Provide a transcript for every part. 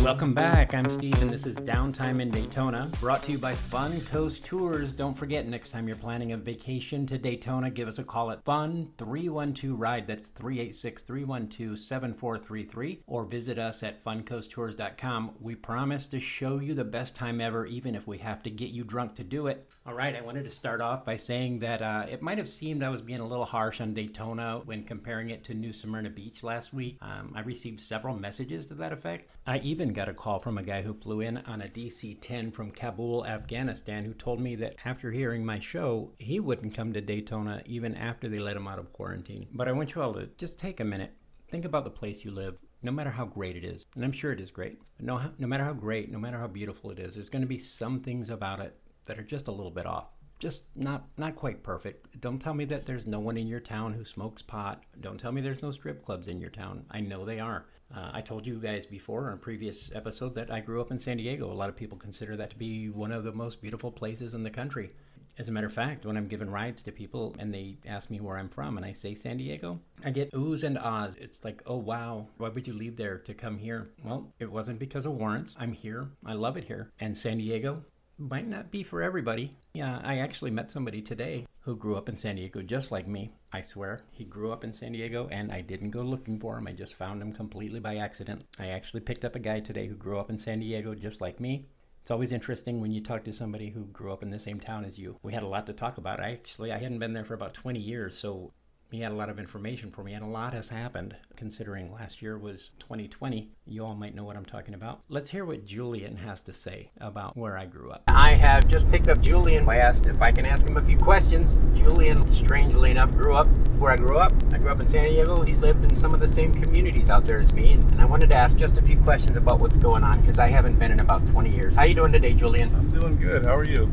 Welcome back. I'm Steve, and this is Downtime in Daytona, brought to you by Fun Coast Tours. Don't forget, next time you're planning a vacation to Daytona, give us a call at FUN312-RIDE. That's 386-312-7433. Or visit us at funcoasttours.com. We promise to show you the best time ever, even if we have to get you drunk to do it. All right, I wanted to start off by saying that it might have seemed I was being a little harsh on Daytona when comparing it to New Smyrna Beach last week. I received several messages to that effect. I even got a call from a guy who flew in on a DC-10 from Kabul, Afghanistan, who told me that after hearing my show, he wouldn't come to Daytona even after they let him out of quarantine. But I want you all to just take a minute. Think about the place you live. No matter how great it is, and I'm sure it is great, but no matter how great, no matter how beautiful it is, there's going to be some things about it that are just a little bit off. Just not quite perfect. Don't tell me that there's no one in your town who smokes pot. Don't tell me there's no strip clubs in your town. I know they are. I told you guys before on a previous episode that I grew up in San Diego. A lot of people consider that to be one of the most beautiful places in the country. As a matter of fact, when I'm giving rides to people and they ask me where I'm from and I say San Diego, I get oohs and ahs. It's like, oh wow, why would you leave there to come here? Well, it wasn't because of warrants. I'm here. I love it here. And San Diego might not be for everybody. Yeah, I actually met somebody today who grew up in San Diego just like me. I swear, he grew up in San Diego and I didn't go looking for him. I just found him completely by accident. I actually picked up a guy today who grew up in San Diego just like me. It's always interesting when you talk to somebody who grew up in the same town as you. We had a lot to talk about. I hadn't been there for about 20 years, so he had a lot of information for me, and a lot has happened. Considering last year was 2020, you all might know what I'm talking about. Let's hear what Julian has to say about where I grew up. I have just picked up Julian. I asked if I can ask him a few questions. Julian, strangely enough, grew up where I grew up. I grew up in San Diego. He's lived in some of the same communities out there as me, and I wanted to ask just a few questions about what's going on, because I haven't been in about 20 years. How you doing today, Julian? I'm doing good. How are you?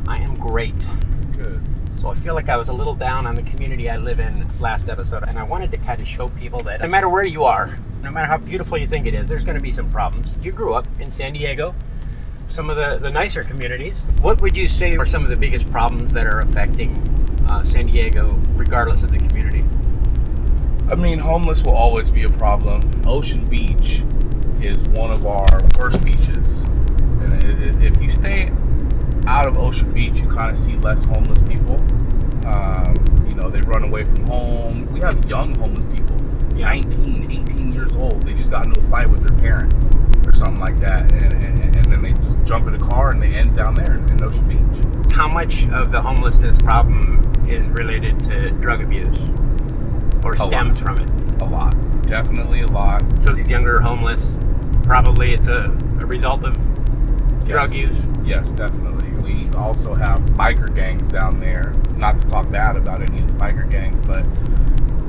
I am great. Good. So I feel like I was a little down on the community I live in last episode, and I wanted to kind of show people that no matter where you are, no matter how beautiful you think it is, there's going to be some problems. You grew up in San Diego, some of the nicer communities. What would you say are some of the biggest problems that are affecting San Diego, regardless of the community? I mean, homeless will always be a problem. Ocean Beach is one of our worst beaches. And if you stay out of Ocean Beach, you kind of see less homeless people. They run away from home. We have young homeless people, 19, 18 years old. They just got into a fight with their parents or something like that, and then they just jump in a car and they end down there in Ocean Beach. How much of the homelessness problem is related to drug abuse or stems from it? A lot. Definitely a lot. So these younger homeless, probably it's a result of drug use? Yes, definitely. We also have biker gangs down there. Not to talk bad about any of the biker gangs, but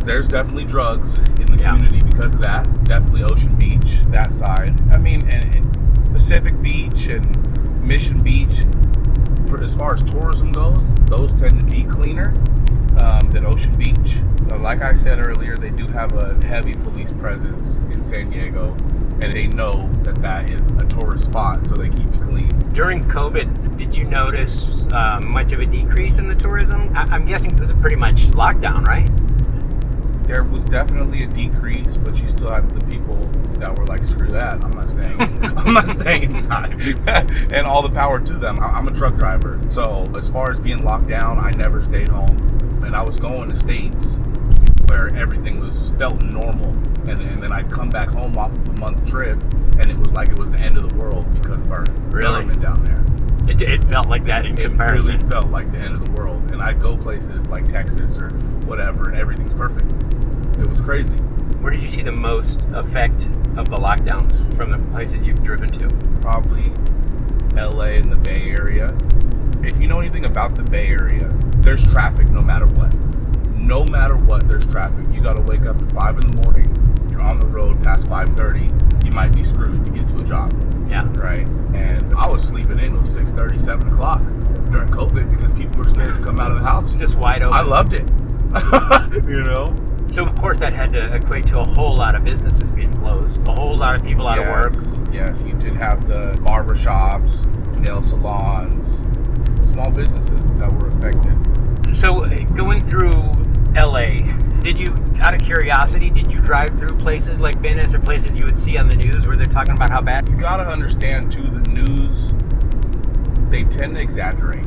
there's definitely drugs in the community because of that. Definitely Ocean Beach, that side. I mean, and Pacific Beach and Mission Beach, for as far as tourism goes, those tend to be cleaner than Ocean Beach. Like I said earlier, they do have a heavy police presence in San Diego, and they know that is a tourist spot, so they keep it clean. During COVID, did you notice much of a decrease in the tourism? I'm guessing it was pretty much lockdown, right? There was definitely a decrease, but you still had the people that were like, screw that, I'm not staying. I'm not staying inside. And all the power to them. I'm a truck driver, so as far as being locked down, I never stayed home. And I was going to states where everything felt normal, and then I'd come back home off of a month trip, and it was like it was the end of the world because of our government down there. It felt like that in comparison. It really felt like the end of the world. And I'd go places like Texas or whatever, and everything's perfect. It was crazy. Where did you see the most effect of the lockdowns from the places you've driven to? Probably LA and the Bay Area. If you know anything about the Bay Area, there's traffic no matter what. No matter what, there's traffic. You got to wake up at 5 in the morning. You're on the road past 5:30. You might be screwed to get to a job. Yeah. Right? And I was sleeping in at 6:30, 7 o'clock during COVID because people were scared to come out of the house. Just wide open. I loved it. You know? So, of course, that had to equate to a whole lot of businesses being closed. A whole lot of people out of work. Yes, you did have the barber shops, nail salons, small businesses that were affected. So, going through LA, did you Out of curiosity, did you drive through places like Venice or places you would see on the news where they're talking about how bad? You gotta understand too, the news, they tend to exaggerate.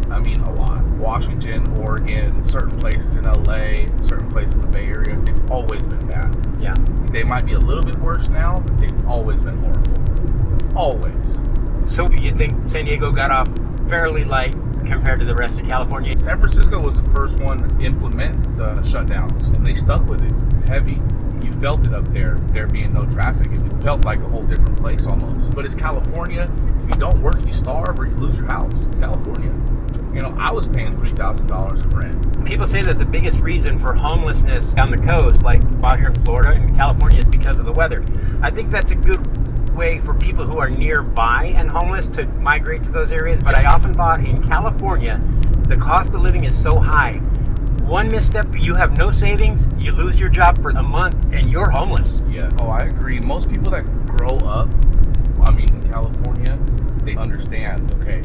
I mean, a lot. Washington, Oregon, certain places in LA, certain places in the Bay Area, they've always been bad. Yeah. They might be a little bit worse now, but they've always been horrible. Always. So you think San Diego got off fairly light compared to the rest of California? San Francisco was the first one to implement the shutdowns, and they stuck with it heavy. You felt it up there being no traffic. It felt like a whole different place almost. But it's California. If you don't work, you starve or you lose your house. It's California. You know, I was paying $3,000 in rent. People say that the biggest reason for homelessness on the coast, like out here in Florida and California, is because of the weather. I think that's a good way for people who are nearby and homeless to migrate to those areas. But I often thought in California, the cost of living is so high. One misstep, you have no savings, you lose your job for a month, and you're homeless. Yeah. Oh, I agree. Most people that grow up, in California, they understand, okay,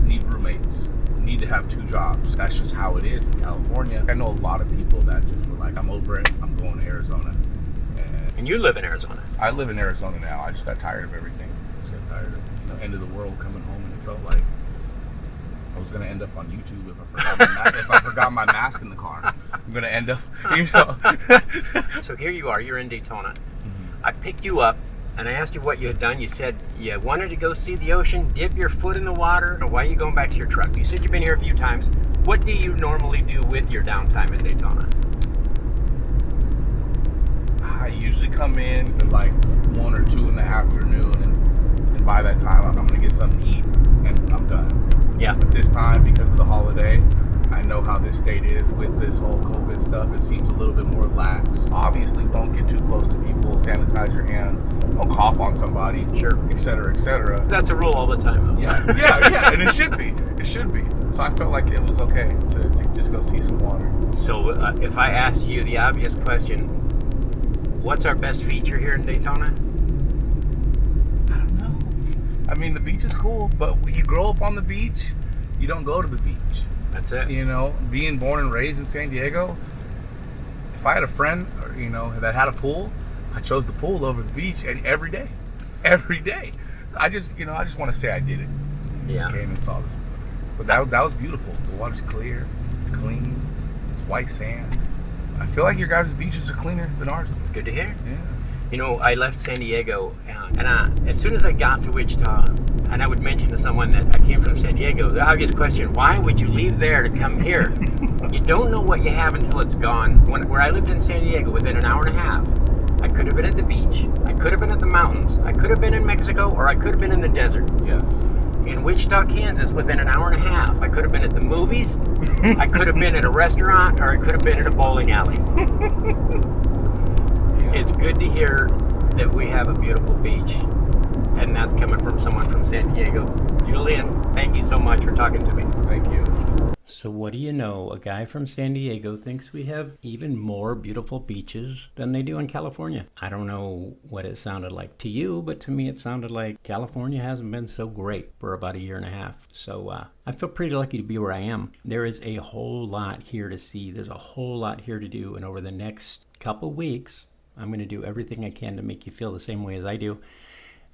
need roommates, need to have 2 jobs. That's just how it is in California. I know a lot of people that just were like, I'm over it, I'm going to Arizona. And you live in Arizona. I live in Arizona now. I just got tired of everything. Just got tired of the end of the world coming home, and it felt like I was going to end up on YouTube if I forgot my mask in the car. I'm going to end up, So here you are, you're in Daytona. I picked you up and I asked you what you had done. You said you wanted to go see the ocean, dip your foot in the water, or why are you going back to your truck? You said you've been here a few times. What do you normally do with your downtime in Daytona? I usually come in at like 1 or 2 in the afternoon, and by that time I'm going to get something to eat and I'm done. Yeah. But this time, because of the holiday, I know how this state is with this whole COVID stuff. It seems a little bit more lax. Obviously, don't get too close to people. Sanitize your hands. Don't cough on somebody. Sure. Et cetera, et cetera. That's a rule all the time, though. Yeah. And it should be. It should be. So I felt like it was okay to just go see some water. So if I asked you the obvious question, what's our best feature here in Daytona? I don't know. I mean, the beach is cool, but when you grow up on the beach, you don't go to the beach. That's it. You know, being born and raised in San Diego, if I had a friend, that had a pool, I chose the pool over the beach, and every day. I just want to say I did it. Yeah. Came and saw this. But that was beautiful. The water's clear. It's clean. It's white sand. I feel like your guys' beaches are cleaner than ours. It's good to hear. Yeah. You know, I left San Diego, and as soon as I got to Wichita, and I would mention to someone that I came from San Diego, the obvious question, why would you leave there to come here? You don't know what you have until it's gone. Where I lived in San Diego, within an hour and a half, I could have been at the beach, I could have been at the mountains, I could have been in Mexico, or I could have been in the desert. Yes. In Wichita, Kansas, within an hour and a half, I could have been at the movies, I could have been at a restaurant, or I could have been at a bowling alley. It's good to hear that we have a beautiful beach, and that's coming from someone from San Diego. Julian, thank you so much for talking to me. Thank you. So what do you know? A guy from San Diego thinks we have even more beautiful beaches than they do in California. I don't know what it sounded like to you, but to me it sounded like California hasn't been so great for about a year and a half. So I feel pretty lucky to be where I am. There is a whole lot here to see. There's a whole lot here to do. And over the next couple weeks, I'm going to do everything I can to make you feel the same way as I do.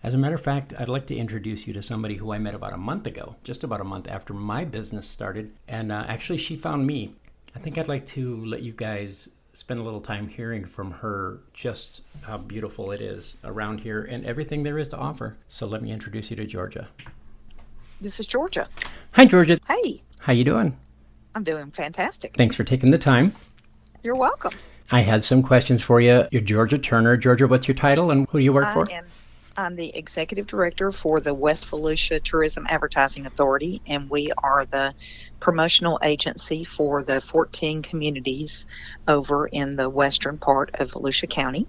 As a matter of fact, I'd like to introduce you to somebody who I met about a month ago, just about a month after my business started. And actually, she found me. I think I'd like to let you guys spend a little time hearing from her just how beautiful it is around here and everything there is to offer. So let me introduce you to Georgia. This is Georgia. Hi, Georgia. Hey, How you doing? I'm doing fantastic. Thanks for taking the time. You're welcome. I had some questions for you. You're Georgia Turner. Georgia, what's your title and who do you work for? I'm the executive director for the West Volusia Tourism Advertising Authority, and we are the promotional agency for the 14 communities over in the western part of Volusia County.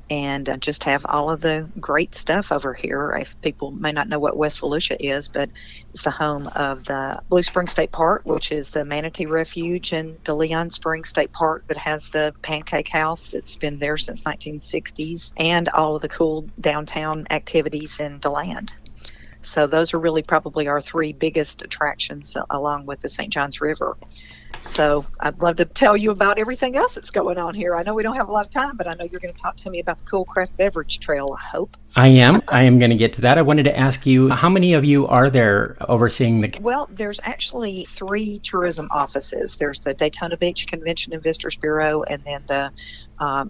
And just have all of the great stuff over here. If people may not know what West Volusia is, but it's the home of the Blue Springs State Park, which is the Manatee Refuge, and De Leon Springs State Park that has the Pancake House that's been there since 1960s, and all of the cool downtown activities in DeLand. So those are really probably our 3 biggest attractions, along with the St. Johns River. So I'd love to tell you about everything else that's going on here. I know we don't have a lot of time, but I know you're going to talk to me about the Cool Craft Beverage Trail, I hope. I am going to get to that. I wanted to ask you, how many of you are there overseeing the... Well, there's actually 3 tourism offices. There's the Daytona Beach Convention and Visitors Bureau, and then the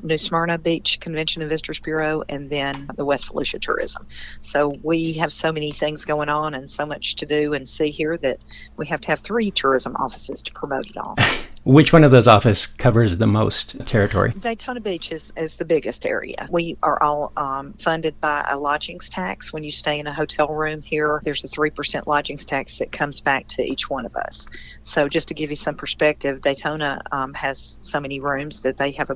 New Smyrna Beach Convention and Visitors Bureau, and then the West Volusia Tourism. So we have so many things going on and so much to do and see here that we have to have 3 tourism offices to promote it all. Which one of those offices covers the most territory? Daytona Beach is the biggest area. We are all funded by a lodgings tax. When you stay in a hotel room here, there's a 3% lodgings tax that comes back to each one of us. So just to give you some perspective, Daytona has so many rooms that they have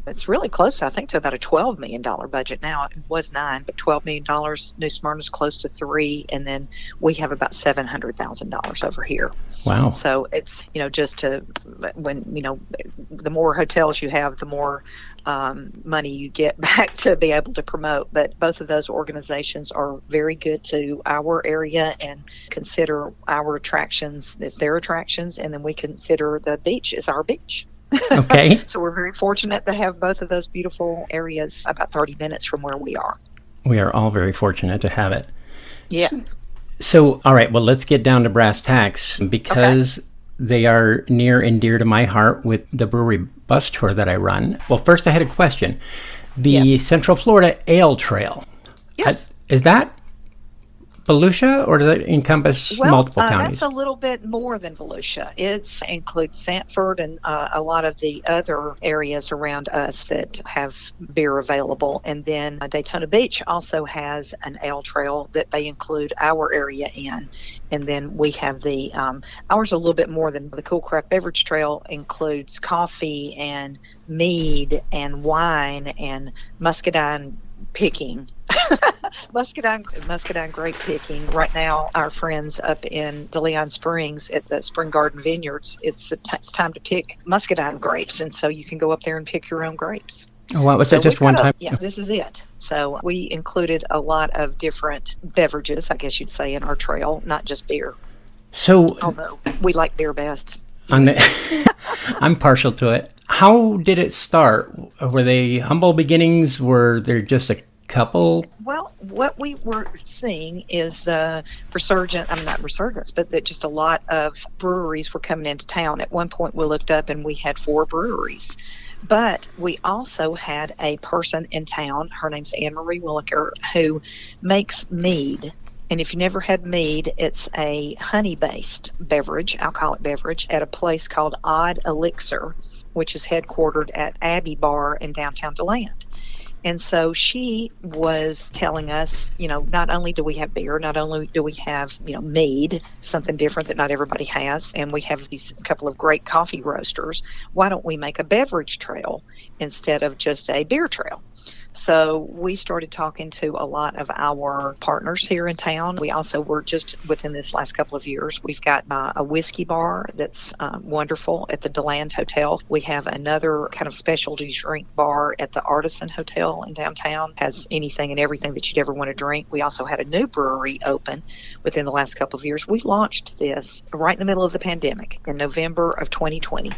it's really close, I think, to about a $12 million budget now. It was $9, but $12 million. New Smyrna's close to $3, and then we have about $700,000 over here. Wow. So it's, just when, the more hotels you have, the more money you get back to be able to promote. But both of those organizations are very good to our area and consider our attractions as their attractions, and then we consider the beach as our beach. Okay. So we're very fortunate to have both of those beautiful areas about 30 minutes from where we are. We are all very fortunate to have it. Yes. So, all right, well, let's get down to brass tacks, because they are near and dear to my heart with the brewery bus tour that I run. Well, first I had a question. The Central Florida Ale Trail. Yes. Is that Volusia, or does it encompass multiple counties? That's a little bit more than Volusia. It includes Sanford and a lot of the other areas around us that have beer available. And then Daytona Beach also has an ale trail that they include our area in. And then we have ours a little bit more than the Cool Craft Beverage Trail includes coffee and mead and wine and muscadine picking. Muscadine grape picking. Right now, our friends up in DeLeon Springs at the Spring Garden Vineyards, it's time to pick muscadine grapes, and so you can go up there and pick your own grapes. Oh, wow. Was that just one time? Yeah, this is it. So we included a lot of different beverages, I guess you'd say, in our trail, not just beer. So, although we like beer best. I'm partial to it. How did it start? Were they humble beginnings? Were there just a couple? Well, what we were seeing is the not resurgence, but that just a lot of breweries were coming into town. At one point we looked up and we had 4 breweries. But we also had a person in town, her name's Anne Marie Williker, who makes mead. And if you never had mead, it's a honey-based beverage, alcoholic beverage, at a place called Odd Elixir, which is headquartered at Abbey Bar in downtown DeLand. And so she was telling us, not only do we have beer, not only do we have, mead, something different that not everybody has, and we have these couple of great coffee roasters, why don't we make a beverage trail instead of just a beer trail? So we started talking to a lot of our partners here in town. We also were just within this last couple of years, we've got a whiskey bar that's wonderful at the DeLand Hotel. We have another kind of specialty drink bar at the Artisan Hotel in downtown. Has anything and everything that you'd ever want to drink. We also had a new brewery open within the last couple of years. We launched this right in the middle of the pandemic in November of 2020.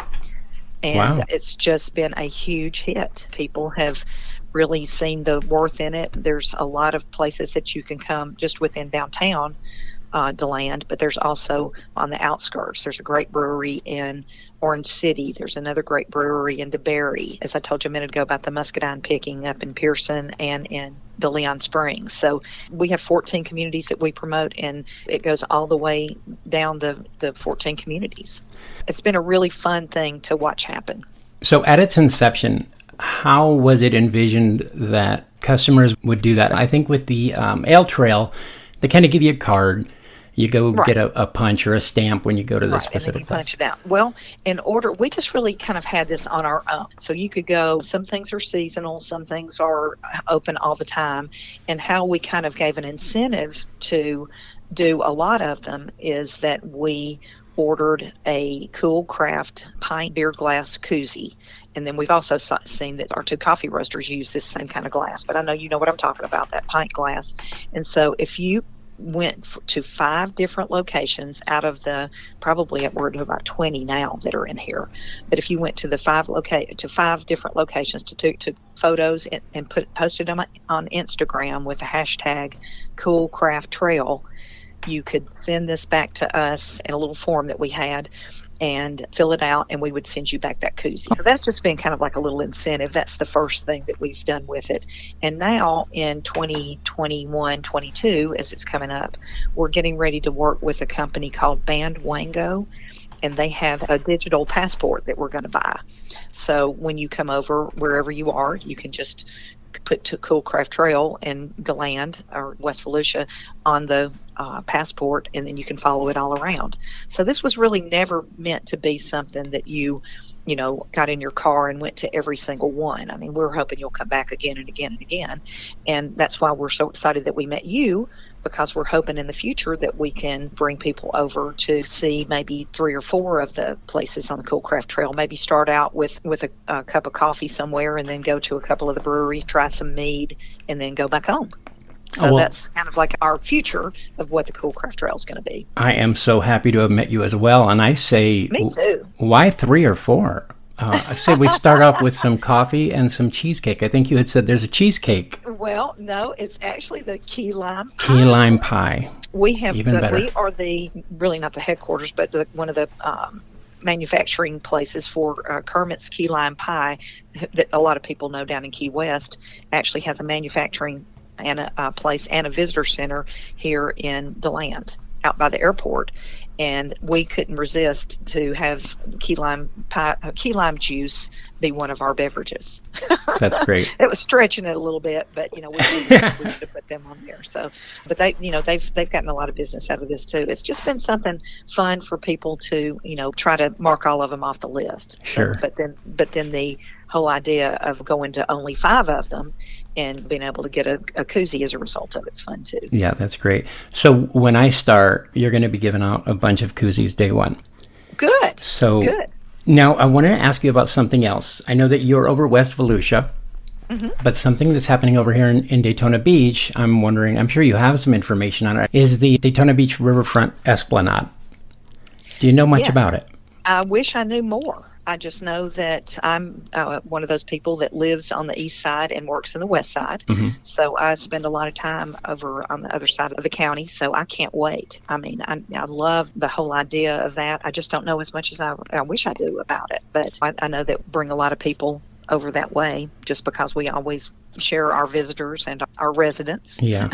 And It's just been a huge hit. People have really seen the worth in it. There's a lot of places that you can come just within downtown DeLand, but there's also on the outskirts. There's a great brewery in Orange City. There's another great brewery in DeBerry. As I told you a minute ago about the muscadine picking up in Pearson and in DeLeon Springs. So we have 14 communities that we promote, and it goes all the way down the 14 communities. It's been a really fun thing to watch happen. So at its inception, how was it envisioned that customers would do that? I think with the Ale Trail, they kind of give you a card. You go get a punch or a stamp when you go to the specific place. Punch it out. Well, we just really kind of had this on our own. So you could go, some things are seasonal, some things are open all the time. And how we kind of gave an incentive to do a lot of them is that we ordered a Cool Craft pint beer glass koozie. And then we've also seen that our 2 coffee roasters use this same kind of glass. But I know you know what I'm talking about, that pint glass. And so if you went to 5 different locations out of the probably we're to about 20 now that are in here. But if you went to the 5 different locations took photos and posted them on Instagram with the hashtag Cool Craft Trail, you could send this back to us in a little form that we had and fill it out, and we would send you back that koozie. So that's just been kind of like a little incentive. That's the first thing that we've done with it. And now in 2021, 22, as it's coming up, we're getting ready to work with a company called Bandwango, and they have a digital passport that we're going to buy. So when you come over, wherever you are, you can just put to Cool Craft Trail in DeLand or West Volusia on the passport, and then you can follow it all around. So this was really never meant to be something that you got in your car and went to every single one. I mean, we're hoping you'll come back again and again and again. And that's why we're so excited that we met you, because we're hoping in the future that we can bring people over to see maybe 3 or 4 of the places on the Cool Craft Trail. Maybe start out with a cup of coffee somewhere, and then go to a couple of the breweries, try some mead, and then go back home. So that's kind of like our future of what the Cool Craft Trail is going to be. I am so happy to have met you as well. And I say, me too. Why 3 or 4? I say we start off with some coffee and some cheesecake. I think you had said there's a cheesecake. Well, no, it's actually the key lime pie. Key lime pie. We have even better. We are really not the headquarters, but one of the manufacturing places for Kermit's Key Lime Pie that a lot of people know down in Key West. Actually has a manufacturing and a place and a visitor center here in DeLand, out by the airport. And we couldn't resist to have key lime juice be one of our beverages. That's great. It was stretching it a little bit, but we need to put them on there. So, but they've gotten a lot of business out of this too. It's just been something fun for people to try to mark all of them off the list. Sure. So, but then the whole idea of going to only 5 of them and being able to get a koozie as a result of it's fun too. Yeah, that's great. So when I start, you're going to be giving out a bunch of koozies day one. Good. So good. Now I wanted to ask you about something else. I know that you're over West Volusia, but something that's happening over here in Daytona Beach, I'm sure you have some information on it, is the Daytona Beach Riverfront Esplanade. Do you know much about it? I wish I knew more. I just know that I'm one of those people that lives on the east side and works in the west side. So I spend a lot of time over on the other side of the county. So I can't wait. I mean, I love the whole idea of that. I just don't know as much as I wish I do about it. But I know that bring a lot of people over that way just because we always share our visitors and our residents. Yeah.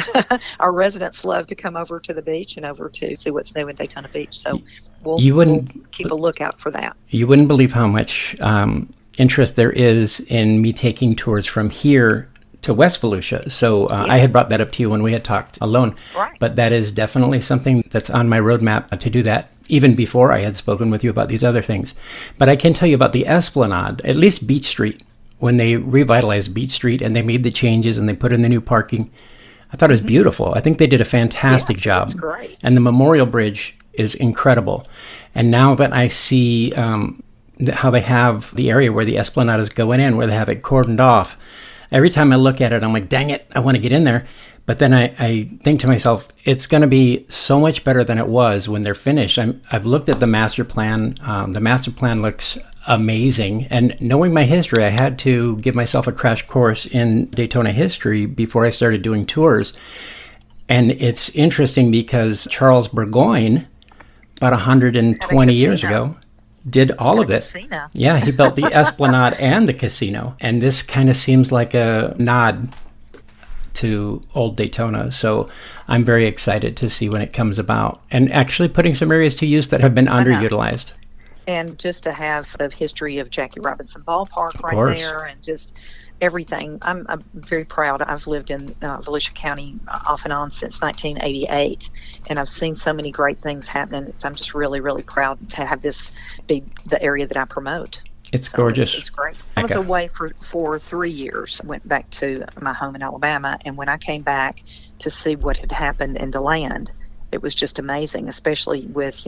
Our residents love to come over to the beach and over to see what's new in Daytona Beach. So we'll keep a lookout for that. You wouldn't believe how much interest there is in me taking tours from here to West Volusia. So I had brought that up to you when we had talked alone. Right. But that is definitely something that's on my roadmap to do that, even before I had spoken with you about these other things. But I can tell you about the Esplanade, at least Beach Street. When they revitalized Beach Street and they made the changes and they put in the new parking, I thought it was beautiful. I think they did a fantastic job. That's great. And the Memorial Bridge is incredible. And now that I see how they have the area where the Esplanade is going in, where they have it cordoned off, every time I look at it, I'm like, dang it, I want to get in there. But then I think to myself, it's going to be so much better than it was when they're finished. I've looked at the master plan. The master plan looks amazing. And knowing my history, I had to give myself a crash course in Daytona history before I started doing tours. And it's interesting because Charles Burgoyne, about 120 years ago, did all of this. Casino. Yeah, he built the Esplanade and the casino. And this kind of seems like a nod to old Daytona. So I'm very excited to see when it comes about and actually putting some areas to use that have been underutilized. And just to have the history of Jackie Robinson Ballpark right there and just everything. I'm very proud. I've lived in Volusia County off and on since 1988, and I've seen so many great things happening. So I'm just really, really proud to have this be the area that I promote. It's gorgeous. It's great. I was away for 3 years. I went back to my home in Alabama, and when I came back to see what had happened in DeLand, it was just amazing, especially with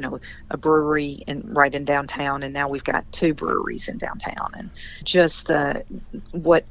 a brewery right in downtown, and now we've got 2 breweries in downtown, and just what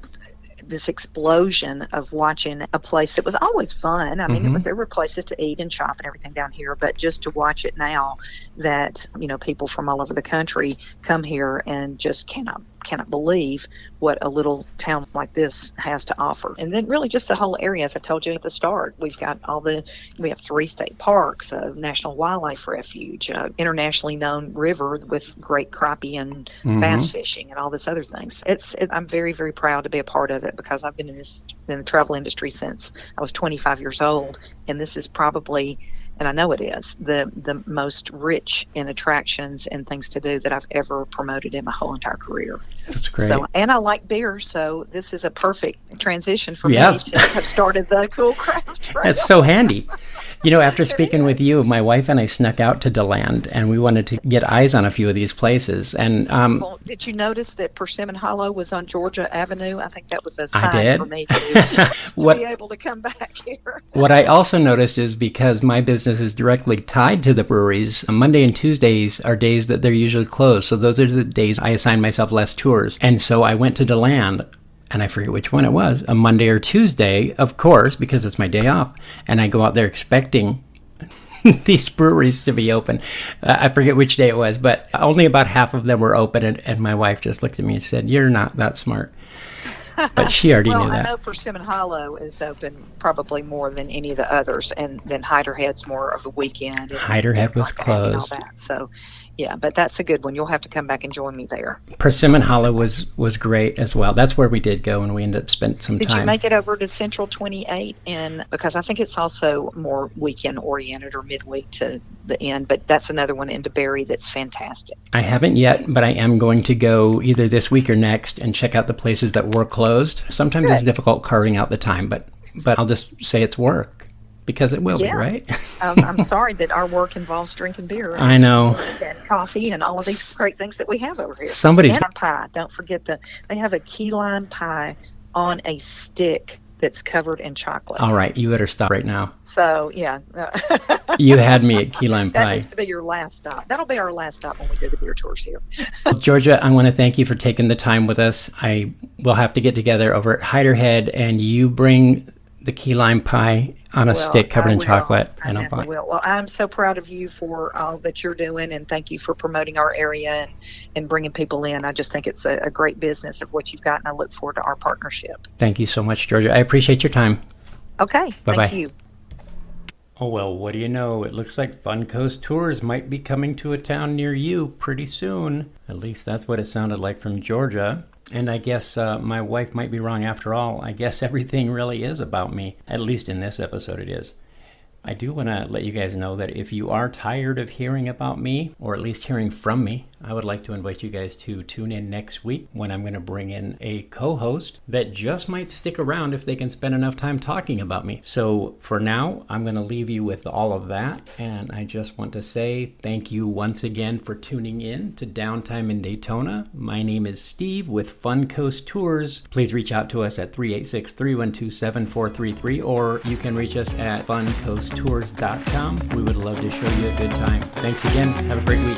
this explosion of watching a place that was always fun. I mean, there were places to eat and shop and everything down here, but just to watch it now that, people from all over the country come here and just cannot believe what a little town like this has to offer. And then really just the whole area, as I told you at the start, we have 3 state parks, a National Wildlife Refuge, internationally known river with great crappie and bass fishing and all this other things. I'm very, very proud to be a part of it, because I've been in the travel industry since I was 25 years old, and this is probably, and I know it is, the most rich in attractions and things to do that I've ever promoted in my whole entire career. That's great. So, and I like beer, so this is a perfect transition for me to have started the Cool Craft Trail. That's so handy. After speaking with you, my wife and I snuck out to DeLand, and we wanted to get eyes on a few of these places. And well, did you notice that Persimmon Hollow was on Georgia Avenue? I think that was a sign for me to be able to come back here. What I also noticed is, because my business is directly tied to the breweries, Monday and Tuesdays are days that they're usually closed. So those are the days I assign myself less tours. And so I went to DeLand, and I forget which one it was, a Monday or Tuesday, of course, because it's my day off. And I go out there expecting these breweries to be open. I forget which day it was, but only about half of them were open. And my wife just looked at me and said, "You're not that smart." But she already knew that. I know Persimmon Hollow is open probably more than any of the others, and then Hyder Head's more of a weekend. Hyder Head was closed. And all that. So, yeah, but that's a good one. You'll have to come back and join me there. Persimmon Hollow was great as well. That's where we did go, and we ended up spending some time. Did you make it over to Central 28? And because I think it's also more weekend oriented or midweek to the end, but that's another one in DeBerry that's fantastic. I haven't yet, but I am going to go either this week or next and check out the places that were closed. Sometimes it's difficult carving out the time, but I'll just say it's work, because it will be, right? I'm sorry that our work involves drinking beer. I know. And coffee and all of these great things that we have over here. Somebody's and pie. Don't forget they have a key lime pie on a stick that's covered in chocolate. All right, you better stop right now. So, yeah. You had me at key lime pie. That needs to be your last stop. That'll be our last stop when we do the beer tours here. Georgia, I want to thank you for taking the time with us. I will have to get together over at Hyder Head, and you bring the key lime pie on a stick covered in chocolate. And I will. Well, I'm so proud of you for all that you're doing, and thank you for promoting our area and bringing people in. I just think it's a great business of what you've got, and I look forward to our partnership. Thank you so much, Georgia. I appreciate your time. Okay. Bye-bye. Thank you. Oh, well, what do you know? It looks like Fun Coast Tours might be coming to a town near you pretty soon. At least that's what it sounded like from Georgia. And I guess my wife might be wrong after all. I guess everything really is about me. At least in this episode it is. I do want to let you guys know that if you are tired of hearing about me, or at least hearing from me, I would like to invite you guys to tune in next week when I'm going to bring in a co-host that just might stick around if they can spend enough time talking about me. So for now, I'm going to leave you with all of that. And I just want to say thank you once again for tuning in to Downtime in Daytona. My name is Steve with Fun Coast Tours. Please reach out to us at 386-312-7433, or you can reach us at funcoasttours.com. We would love to show you a good time. Thanks again. Have a great week.